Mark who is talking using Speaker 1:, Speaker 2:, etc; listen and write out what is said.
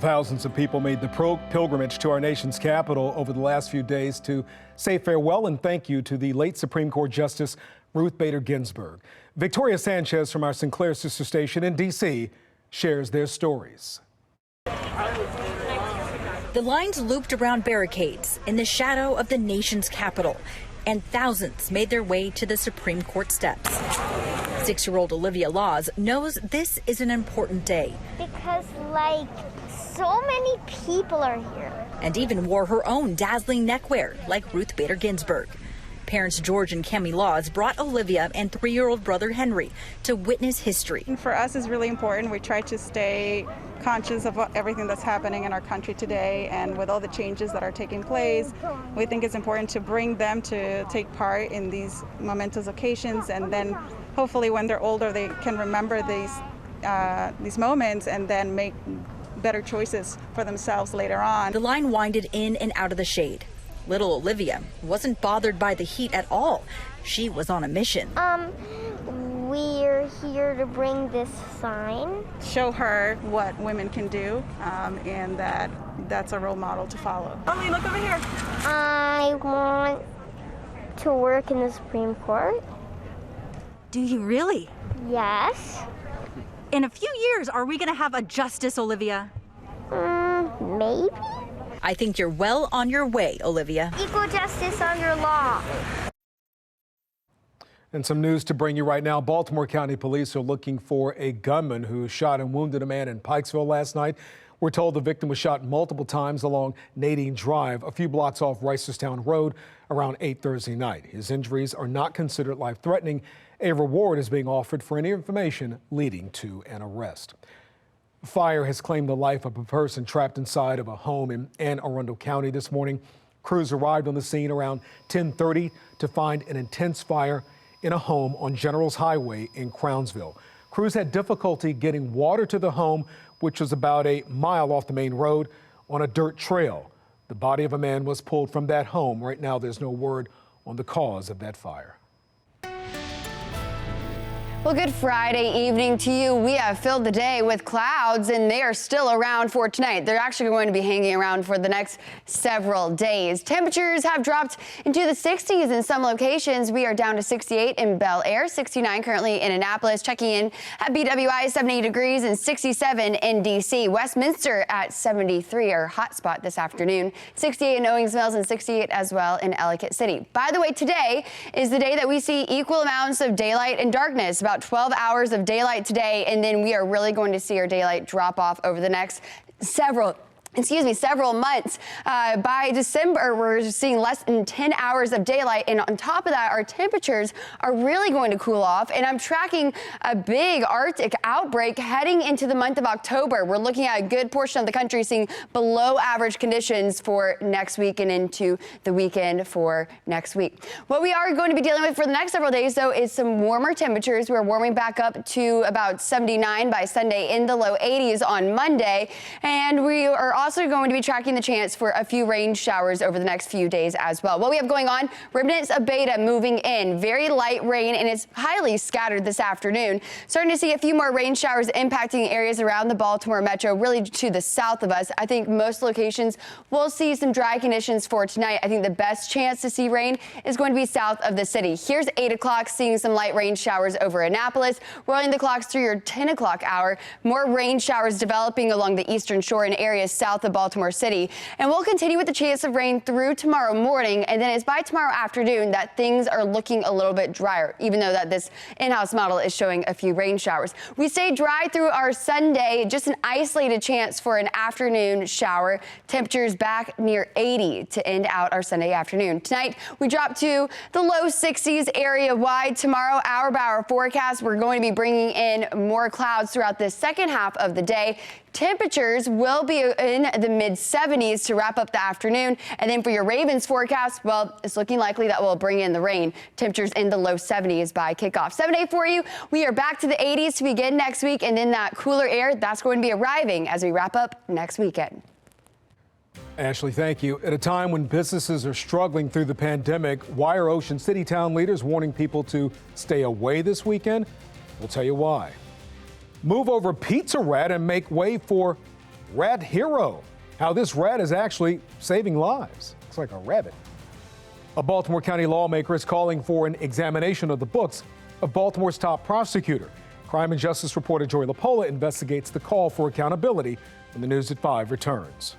Speaker 1: Thousands of people made the pilgrimage to our nation's capital over the last few days to say farewell and thank you to the late Supreme Court Justice Ruth Bader Ginsburg. Victoria Sanchez from our Sinclair sister station in D.C. shares their stories.
Speaker 2: The lines looped around barricades in the shadow of the nation's capital, and thousands made their way to the Supreme Court steps. 6-year-old Olivia Laws knows this is an important day.
Speaker 3: Because, so many people are here.
Speaker 2: And even wore her own dazzling neckwear, like Ruth Bader Ginsburg. Parents George and Cammie Laws brought Olivia and 3-year-old brother Henry to witness history.
Speaker 4: For us, it's really important. We try to stay conscious of everything that's happening in our country today, and with all the changes that are taking place, we think it's important to bring them to take part in these momentous occasions, and then hopefully when they're older they can remember these moments and then make better choices for themselves later on.
Speaker 2: The line winded in and out of the shade. Little Olivia wasn't bothered by the heat at all. She was on a mission.
Speaker 3: We're here to bring this sign.
Speaker 4: Show her what women can do, and that's a role model to follow. Emily, look over here.
Speaker 3: I want to work in the Supreme Court.
Speaker 5: Do you really?
Speaker 3: Yes.
Speaker 5: In a few years, are we going to have a justice, Olivia?
Speaker 3: Maybe.
Speaker 2: I think you're well on your way, Olivia.
Speaker 3: Equal justice under law.
Speaker 1: And some news to bring you right now. Baltimore County Police are looking for a gunman who shot and wounded a man in Pikesville last night. We're told the victim was shot multiple times along Nadine Drive, a few blocks off Reisterstown Road, around 8 Thursday night. His injuries are not considered life-threatening. A reward is being offered for any information leading to an arrest. Fire has claimed the life of a person trapped inside of a home in Anne Arundel County this morning. Crews arrived on the scene around 10:30 to find an intense fire in a home on Generals Highway in Crownsville. Crews had difficulty getting water to the home, which was about a mile off the main road on a dirt trail. The body of a man was pulled from that home. Right now, there's no word on the cause of that fire.
Speaker 6: Well, good Friday evening to you. We have filled the day with clouds, and they are still around for tonight. They're actually going to be hanging around for the next several days. Temperatures have dropped into the 60s in some locations. We are down to 68 in Bel Air, 69 currently in Annapolis, checking in at BWI 70 degrees and 67 in D.C. Westminster at 73, our hot spot this afternoon, 68 in Owings Mills and 68 as well in Ellicott City. By the way, today is the day that we see equal amounts of daylight and darkness, about 12 hours of daylight today, and then we are really going to see our daylight drop off over the next several months. By December, we're seeing less than 10 hours of daylight. And on top of that, our temperatures are really going to cool off. And I'm tracking a big Arctic outbreak heading into the month of October. We're looking at a good portion of the country seeing below average conditions for next week and into the weekend for next week. What we are going to be dealing with for the next several days, though, is some warmer temperatures. We're warming back up to about 79 by Sunday, in the low 80s on Monday. And we are also going to be tracking the chance for a few rain showers over the next few days as well. What we have going on, remnants of beta moving in, very light rain, and it's highly scattered this afternoon. Starting to see a few more rain showers impacting areas around the Baltimore metro, really to the south of us. I think most locations will see some dry conditions for tonight. I think the best chance to see rain is going to be south of the city. Here's 8 o'clock, seeing some light rain showers over Annapolis. Rolling the clocks through your 10 o'clock hour. More rain showers developing along the eastern shore in areas south of Baltimore City. And we'll continue with the chance of rain through tomorrow morning. And then it's by tomorrow afternoon that things are looking a little bit drier, even though that this in-house model is showing a few rain showers. We stay dry through our Sunday, just an isolated chance for an afternoon shower. Temperatures back near 80 to end out our Sunday afternoon. Tonight, we drop to the low 60s area wide. Tomorrow, hour by hour forecast, we're going to be bringing in more clouds throughout the second half of the day. Temperatures will be in the mid-70s to wrap up the afternoon. And then for your Ravens forecast, well, it's looking likely that we'll bring in the rain. Temperatures in the low 70s by kickoff. 7-day for you. We are back to the 80s to begin next week. And then that cooler air, that's going to be arriving as we wrap up next weekend.
Speaker 1: Ashley, thank you. At a time when businesses are struggling through the pandemic, why are Ocean City town leaders warning people to stay away this weekend? We'll tell you why. Move over Pizza Rat and make way for Rat Hero, how this rat is actually saving lives. Looks like a rabbit. A Baltimore County lawmaker is calling for an examination of the books of Baltimore's top prosecutor. Crime and Justice reporter Joy LaPola investigates the call for accountability when the News at 5 returns.